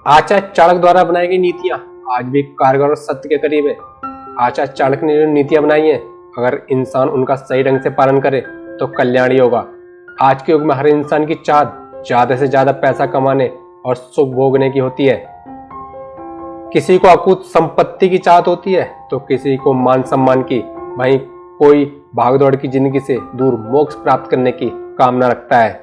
आचार्य चाणक्य द्वारा बनाई गई नीतियां आज भी कारगर और सत्य के करीब है। आचार्य चाणक्य ने जो नीतियां बनाई हैं, अगर इंसान उनका सही ढंग से पालन करे तो कल्याण ही होगा। आज के युग में हर इंसान की चाहत ज्यादा से ज्यादा पैसा कमाने और सुख भोगने की होती है। किसी को अकूत संपत्ति की चाहत होती है तो किसी को मान सम्मान की, वहीं कोई भागदौड़ की जिंदगी से दूर मोक्ष प्राप्त करने की कामना रखता है।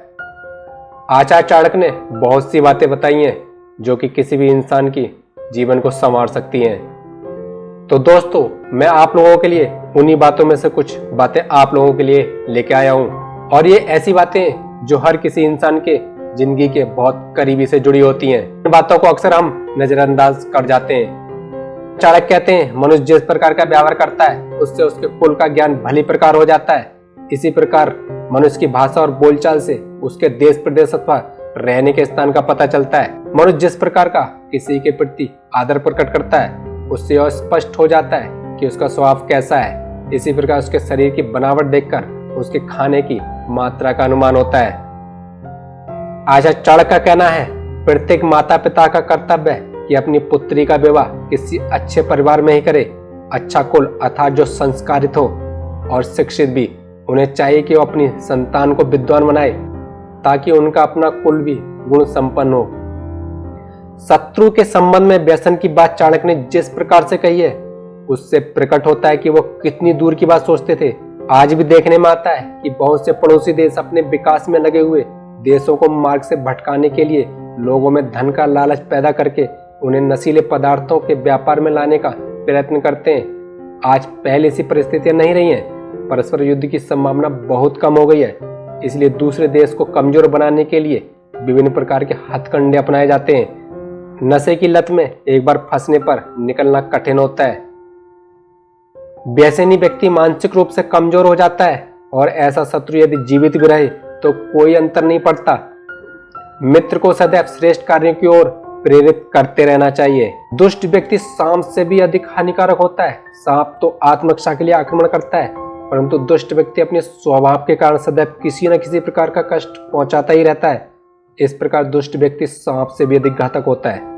आचार्य चाणक्य ने बहुत सी बातें बताई हैं जो कि किसी भी इंसान की जीवन को संवार सकती हैं। तो दोस्तों, मैं आप लोगों के लिए उन्हीं बातों में से कुछ बातें आप लोगों के लिए लेके आया हूं, और ये ऐसी बातें जो हर किसी इंसान के जिंदगी के बहुत करीबी से जुड़ी होती हैं। इन बातों को अक्सर हम नजरअंदाज कर जाते हैं। चाणक्य कहते हैं, मनुष्य जिस प्रकार का व्यवहार करता है उससे उसके कुल का ज्ञान भली प्रकार हो जाता है। इसी प्रकार मनुष्य की भाषा और बोलचाल से उसके देश प्रदेश अथवा रहने के स्थान का पता चलता है। मनुष्य जिस प्रकार का किसी के प्रति आदर प्रकट करता है उससे यह स्पष्ट हो जाता है कि उसका स्वभाव कैसा है। इसी प्रकार उसके शरीर की बनावट देखकर उसके खाने की मात्रा का अनुमान होता है। आचार्य चाणक्य का कहना है, प्रत्येक माता पिता का कर्तव्य है कि अपनी पुत्री का विवाह किसी अच्छे परिवार में ही करे। अच्छा कुल अर्थात जो संस्कारित हो और शिक्षित भी, उन्हें चाहिए कि वो अपनी संतान को विद्वान बनाए ताकि उनका अपना कुल भी गुण संपन्न हो। शत्रु के संबंध में व्यसन की बात चाणक्य ने जिस प्रकार से कही है उससे प्रकट होता है कि वो कितनी दूर की बात सोचते थे। आज भी देखने में आता है कि बहुत से पड़ोसी देश अपने विकास में लगे हुए देशों को मार्ग से भटकाने के लिए लोगों में धन का लालच पैदा करके उन्हें नशीले पदार्थों के व्यापार में लाने का प्रयत्न करते हैं। आज पहले सी परिस्थितियां नहीं रही हैं। परस्पर युद्ध की संभावना बहुत कम हो गई है, इसलिए दूसरे देश को कमजोर बनाने के लिए विभिन्न प्रकार के हथकंडे अपनाए जाते हैं। नशे की लत में एक बार फंसने पर निकलना कठिन होता है। व्यसनी व्यक्ति मानसिक रूप से कमजोर हो जाता है और ऐसा शत्रु यदि जीवित भी रहे तो कोई अंतर नहीं पड़ता। मित्र को सदैव श्रेष्ठ कार्यों की ओर प्रेरित करते रहना चाहिए। दुष्ट व्यक्ति सांप से भी अधिक हानिकारक होता है। सांप तो आत्मरक्षा के लिए आक्रमण करता है, परंतु दुष्ट व्यक्ति अपने स्वभाव के कारण सदैव किसी न किसी प्रकार का कष्ट पहुंचाता ही रहता है। इस प्रकार दुष्ट व्यक्ति सांप से भी अधिक घातक होता है।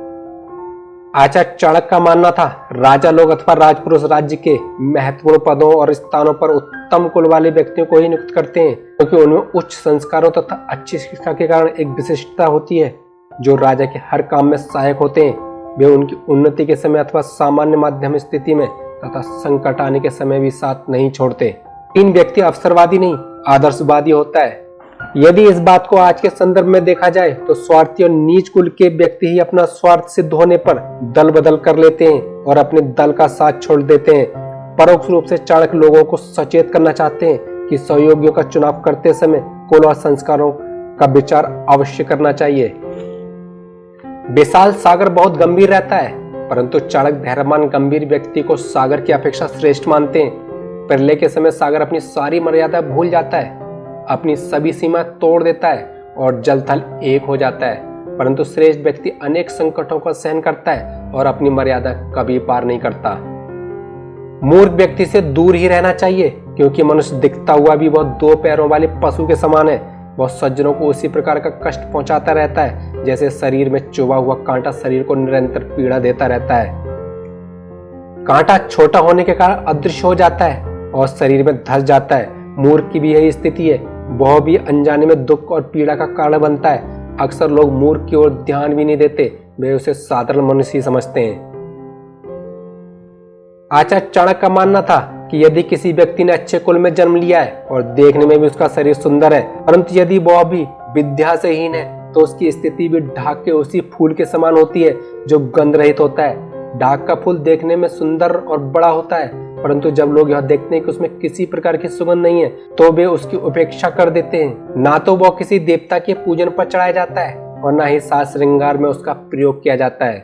आचार्य चाणक्य का मानना था, राजा लोग अथवा राजपुरुष राज्य के महत्वपूर्ण पदों और स्थानों पर उत्तम कुल वाले व्यक्तियों को ही नियुक्त करते हैं, क्योंकि उनमें उच्च संस्कारों तथा अच्छी शिक्षा के कारण एक विशिष्टता होती है जो राजा के हर काम में सहायक होते हैं। वे उनकी उन्नति के समय अथवा सामान्य माध्यम स्थिति में तथा संकट आने के समय भी साथ नहीं छोड़ते। इन व्यक्ति अवसरवादी नहीं आदर्शवादी होता है। यदि इस बात को आज के संदर्भ में देखा जाए तो स्वार्थी और नीच कुल के व्यक्ति ही अपना स्वार्थ सिद्ध होने पर दल बदल कर लेते हैं और अपने दल का साथ छोड़ देते हैं। परोक्ष रूप से चाणक्य लोगों को सचेत करना चाहते हैं कि सहयोगियों का चुनाव करते समय कुल और संस्कारों का विचार अवश्य करना चाहिए। विशाल सागर बहुत गंभीर रहता है, परंतु चाणक्य धैर्यवान गंभीर व्यक्ति को सागर की अपेक्षा श्रेष्ठ मानते हैं। प्रलय के समय सागर अपनी सारी मर्यादा भूल जाता है, अपनी सभी सीमा तोड़ देता है और जल थल एक हो जाता है, परंतु श्रेष्ठ व्यक्ति अनेक संकटों का सहन करता है और अपनी मर्यादा कभी पार नहीं करता। मूर्ख व्यक्ति से दूर ही रहना चाहिए, क्योंकि मनुष्य दिखता हुआ भी वह दो पैरों वाले पशु के समान है। वह सज्जनों को उसी प्रकार का कष्ट पहुंचाता रहता है जैसे शरीर में चुभा हुआ कांटा शरीर को निरंतर पीड़ा देता रहता है। कांटा छोटा होने के कारण अदृश्य हो जाता है और शरीर में धंस जाता है। मूर्ख की भी यही स्थिति है, वह भी अनजाने में दुख और पीड़ा का कारण बनता है। अक्सर लोग मूर्ख की ओर ध्यान भी नहीं देते, वे उसे साधारण मनुष्य ही समझते हैं। आचार्य चाणक्य का मानना था कि यदि किसी व्यक्ति ने अच्छे कुल में जन्म लिया है और देखने में भी उसका शरीर सुंदर है, परंतु यदि वह भी विद्या से हीन है तो उसकी स्थिति भी ढाक के उसी फूल के समान होती है जो गंध रहित होता है। ढाक का फूल देखने में सुंदर और बड़ा होता है, परंतु जब लोग यह देखते हैं कि उसमें किसी प्रकार की सुगंध नहीं है तो वे उसकी उपेक्षा कर देते हैं। ना तो वह किसी देवता के पूजन पर चढ़ाया जाता है और ना ही साज श्रृंगार में उसका प्रयोग किया जाता है।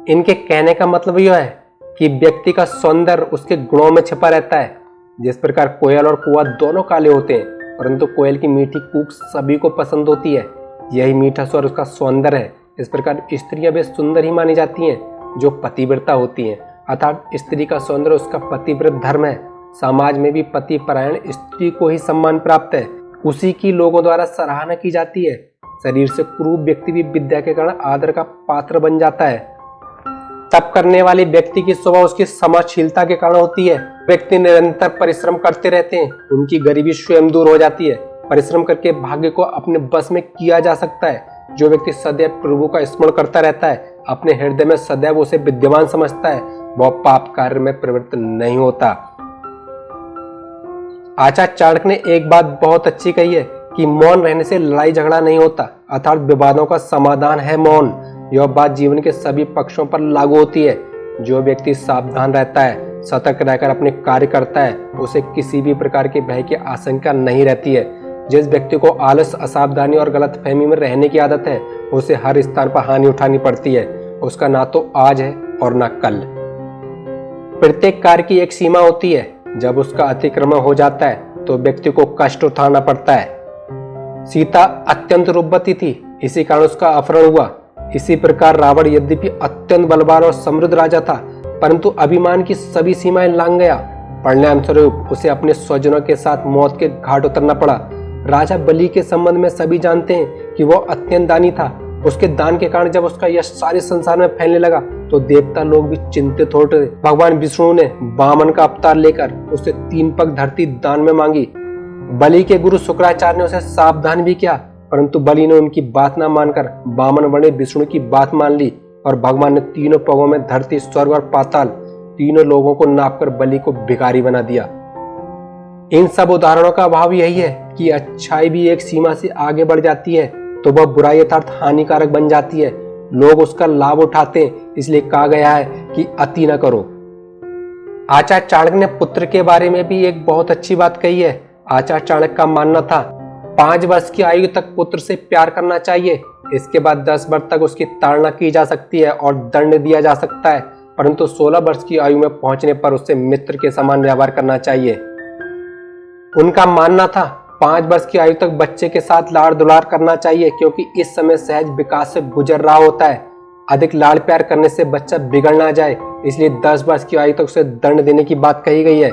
इनके कहने का मतलब यह है कि व्यक्ति का सौंदर्य उसके गुणों में छिपा रहता है। जिस प्रकार कोयल और कौवा दोनों काले होते हैं, परंतु कोयल की मीठी कूक सभी को पसंद होती है, यही मीठा स्वर उसका सौंदर्य है। इस प्रकार स्त्रियां वे सुंदर ही मानी जाती हैं जो पतिव्रता होती हैं, अर्थात स्त्री का सौंदर्य उसका पतिव्रत धर्म है। समाज में भी पति परायण स्त्री को ही सम्मान प्राप्त है, उसी की लोगों द्वारा सराहना की जाती है। शरीर से कुरूप व्यक्ति भी विद्या के कारण आदर का पात्र बन जाता है। तप करने वाले व्यक्ति की सुबह उसकी समाजशीलता के कारण होती है। व्यक्ति निरंतर परिश्रम करते रहते हैं, उनकी गरीबी स्वयं दूर हो जाती है। परिश्रम करके भाग्य को अपने बस में किया जा सकता है। जो व्यक्ति सदैव प्रभु का स्मरण करता रहता है, अपने हृदय में सदैव उसे विद्यमान समझता है, वह पाप कार्य में प्रवृत्त नहीं होता। आचार्य चाणक्य ने एक बात बहुत अच्छी कही है कि मौन रहने से लड़ाई झगड़ा नहीं होता, अर्थात विवादों का समाधान है मौन। यह बात जीवन के सभी पक्षों पर लागू होती है। जो व्यक्ति सावधान रहता है, सतर्क रहकर अपने कार्य करता है, उसे किसी भी प्रकार के भय की आशंका नहीं रहती है। जिस व्यक्ति को आलस, असावधानी और गलतफहमी में रहने की आदत है, उसे हर स्थान पर हानि उठानी पड़ती है। उसका ना तो आज है और ना कल। प्रत्येक कार्य की एक सीमा होती है, जब उसका अतिक्रमण हो जाता है तो व्यक्ति को कष्ट उठाना पड़ता है। सीता अत्यंत रूपवती थी, इसी कारण उसका अपहरण हुआ। इसी प्रकार रावण यद्यपि अत्यंत बलवान और समृद्ध राजा था, परंतु अभिमान की सभी सीमाएं लांघ गया। परिणाम स्वरूप उसे अपने स्वजनों के साथ मौत के घाट उतरना पड़ा। राजा बलि के संबंध में सभी जानते हैं कि वह अत्यंत दानी था। उसके दान के कारण जब उसका यश सारे संसार में फैलने लगा तो देवता लोग भी चिंतित हो उठे। भगवान विष्णु ने वामन का अवतार लेकर उससे 3 पग धरती दान में मांगी। बलि के गुरु शुक्राचार्य ने उसे सावधान भी किया, परंतु बलि ने उनकी बात न मानकर वामन बने विष्णु की बात मान ली और भगवान ने 3 पगों में धरती, स्वर्ग और पाताल तीनों लोगों को नापकर बलि को भिखारी बना दिया। इन सब उदाहरणों का भाव यही है कि अच्छाई भी एक सीमा से आगे बढ़ जाती है तो वह बुराई यथार्थ हानिकारक बन जाती है। लोग उसका लाभ उठाते हैं, इसलिए कहा गया है कि अति न करो। आचार्य चाणक्य ने पुत्र के बारे में भी एक बहुत अच्छी बात कही है। आचार्य चाणक्य का मानना था 5 वर्ष की आयु तक पुत्र से प्यार करना चाहिए। इसके बाद 10 वर्ष तक उसकी ताड़ना की जा सकती है और दंड दिया जा सकता है, परंतु 16 वर्ष की आयु में पहुंचने पर उससे मित्र के समान व्यवहार करना चाहिए। उनका मानना था 5 वर्ष की आयु तक बच्चे के साथ लाड़ दुलार करना चाहिए, क्योंकि इस समय सहज विकास से गुजर रहा होता है। अधिक लाड़ प्यार करने से बच्चा बिगड़ ना जाए, इसलिए 10 वर्ष की आयु तक उसे दंड देने की बात कही गई है।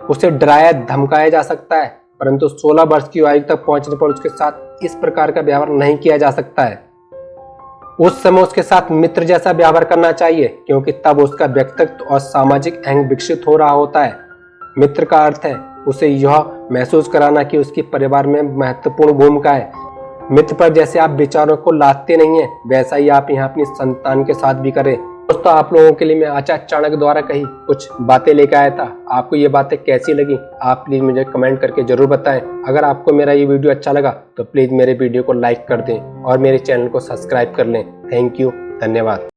उसे डराया धमकाया जा सकता है, परंतु 16 वर्ष की आयु तक पहुंचने पर उसके साथ इस प्रकार का व्यवहार नहीं किया जा सकता है। उस समय उसके साथ मित्र जैसा व्यवहार करना चाहिए, क्योंकि तब उसका व्यक्तित्व और सामाजिक अहंग विकसित हो रहा होता है। मित्र का अर्थ है उसे यह महसूस कराना कि उसके परिवार में महत्वपूर्ण भूमिका है। मित्र पर जैसे आप विचारों को लादते नहीं है, वैसा ही आप यहाँ अपनी संतान के साथ भी करें। दोस्तों, आप लोगों के लिए मैं आचार्य चाणक्य द्वारा कही कुछ बातें लेकर आया था। आपको ये बातें कैसी लगी आप प्लीज मुझे कमेंट करके जरूर बताएं। अगर आपको मेरा ये वीडियो अच्छा लगा तो प्लीज मेरे वीडियो को लाइक कर दें और मेरे चैनल को सब्सक्राइब कर लें। थैंक यू, धन्यवाद।